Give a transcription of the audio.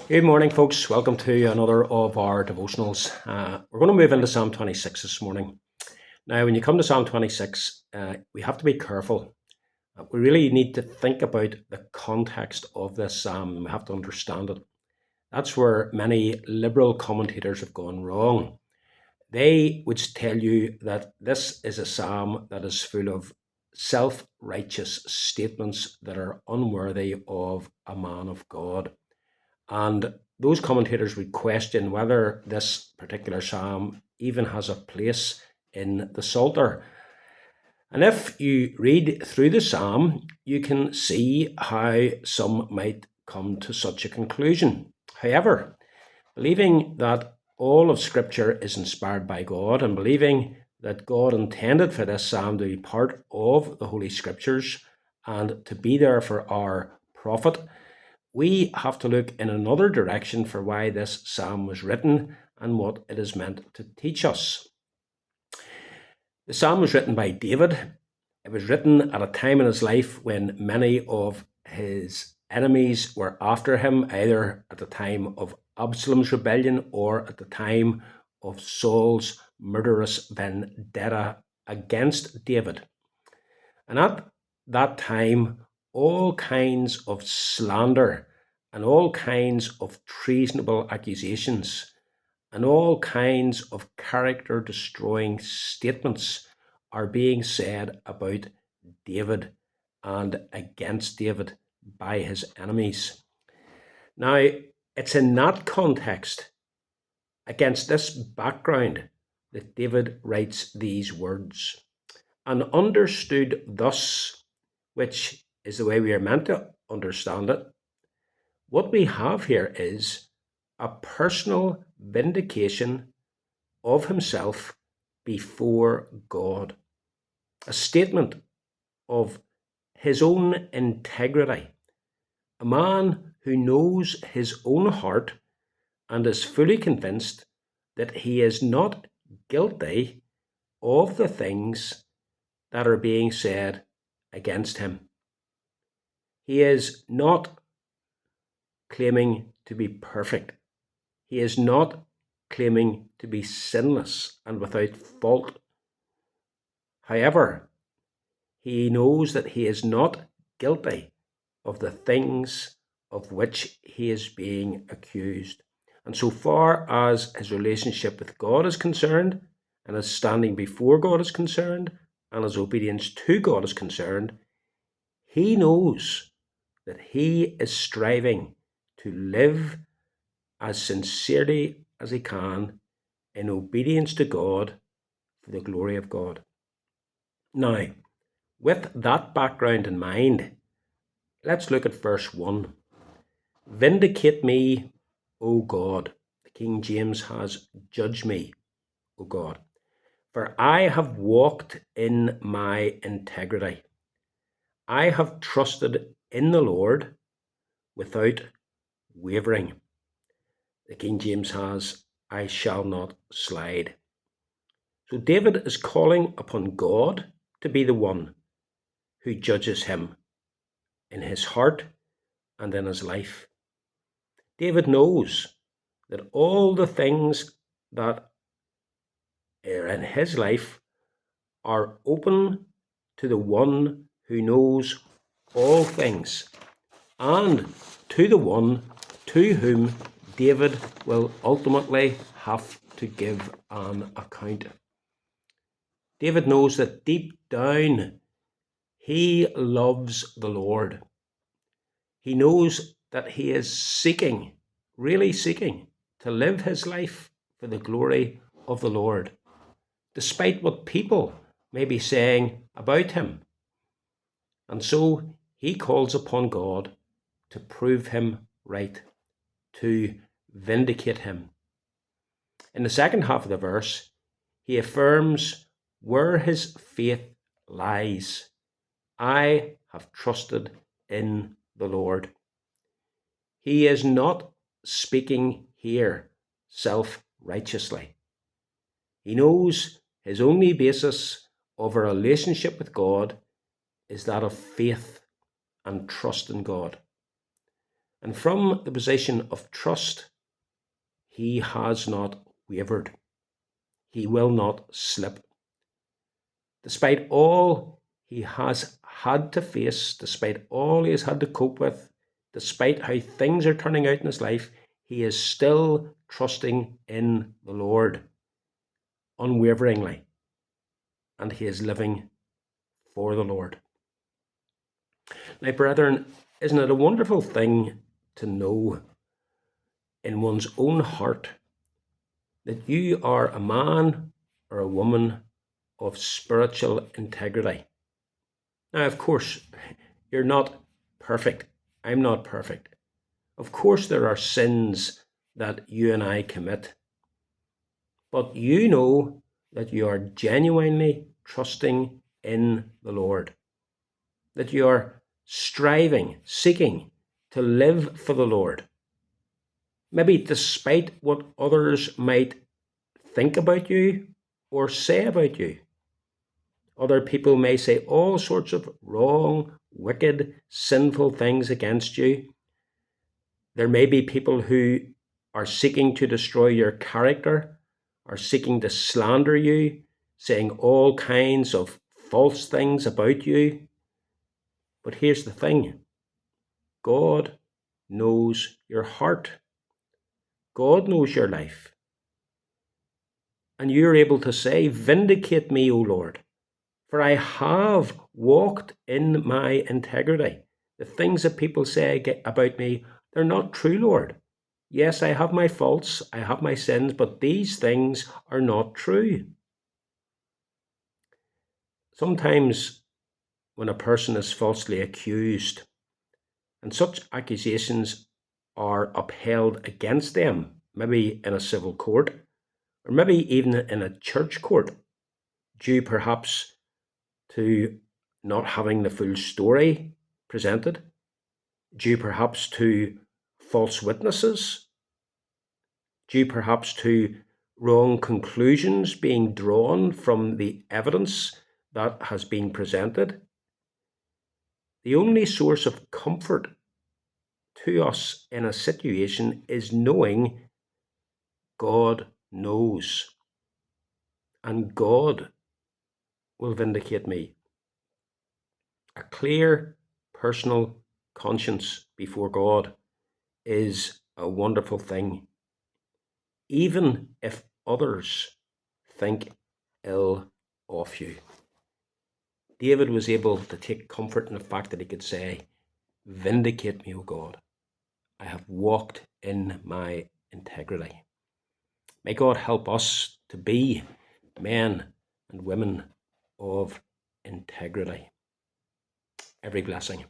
Good morning, folks. Welcome to another of our devotionals. We're going to move into Psalm 26 this morning. Now, when you come to Psalm 26, we have to be careful. We really need to think about the context of this psalm, and we have to understand it. That's where many liberal commentators have gone wrong. They would tell you that this is a psalm that is full of self-righteous statements that are unworthy of a man of God. And those commentators would question whether this particular psalm even has a place in the Psalter. And if you read through the psalm, you can see how some might come to such a conclusion. However, believing that all of Scripture is inspired by God and believing that God intended for this psalm to be part of the Holy Scriptures and to be there for our profit, we have to look in another direction for why this psalm was written and what it is meant to teach us. The psalm was written by David. It was written at a time in his life when many of his enemies were after him, either at the time of Absalom's rebellion or at the time of Saul's murderous vendetta against David. And at that time, all kinds of slander and all kinds of treasonable accusations and all kinds of character destroying statements are being said about David and against David by his enemies. Now, it's in that context, against this background, that David writes these words. And understood thus, which is the way we are meant to understand it, what we have here is a personal vindication of himself before God, a statement of his own integrity, a man who knows his own heart and is fully convinced that he is not guilty of the things that are being said against him. He is not claiming to be perfect. He is not claiming to be sinless and without fault. However, he knows that he is not guilty of the things of which he is being accused. And so far as his relationship with God is concerned, and his standing before God is concerned, and his obedience to God is concerned, he knows that he is striving to live as sincerely as he can in obedience to God for the glory of God. Now, with that background in mind, let's look at verse 1. Vindicate me, O God. The King James has, judge me, O God. For I have walked in my integrity. I have trusted in the Lord without wavering. The King James has, I shall not slide. So David is calling upon God to be the one who judges him in his heart and in his life. David knows that all the things that are in his life are open to the one who knows all things and to the one to whom David will ultimately have to give an account. David knows that deep down he loves the Lord. He knows that he is seeking, really seeking, to live his life for the glory of the Lord, despite what people may be saying about him. And so he calls upon God to prove him right, to vindicate him. In the second half of the verse, he affirms where his faith lies. I have trusted in the Lord. He is not speaking here self-righteously. He knows his only basis of a relationship with God is that of faith and trust in God. And from the position of trust, he has not wavered. He will not slip. Despite all he has had to face, despite all he has had to cope with, despite how things are turning out in his life, he is still trusting in the Lord unwaveringly, and he is living for the Lord. Now, brethren, isn't it a wonderful thing to know in one's own heart that you are a man or a woman of spiritual integrity? Now, of course, you're not perfect. I'm not perfect. Of course, there are sins that you and I commit. But you know that you are genuinely trusting in the Lord, that you are striving, seeking to live for the Lord. Maybe despite what others might think about you or say about you. Other people may say all sorts of wrong, wicked, sinful things against you. There may be people who are seeking to destroy your character, are seeking to slander you, saying all kinds of false things about you. But here's the thing: God knows your heart. God knows your life. And you're able to say, "Vindicate me, O Lord, for I have walked in my integrity. The things that people say about me, they're not true, Lord. Yes, I have my faults, I have my sins, but these things are not true." Sometimes when a person is falsely accused and such accusations are upheld against them, maybe in a civil court or maybe even in a church court, due perhaps to not having the full story presented, due perhaps to false witnesses, due perhaps to wrong conclusions being drawn from the evidence that has been presented. The only source of comfort to us in a situation is knowing God knows, and God will vindicate me. A clear personal conscience before God is a wonderful thing, even if others think ill of you. David was able to take comfort in the fact that he could say, "Vindicate me, O God. I have walked in my integrity." May God help us to be men and women of integrity. Every blessing.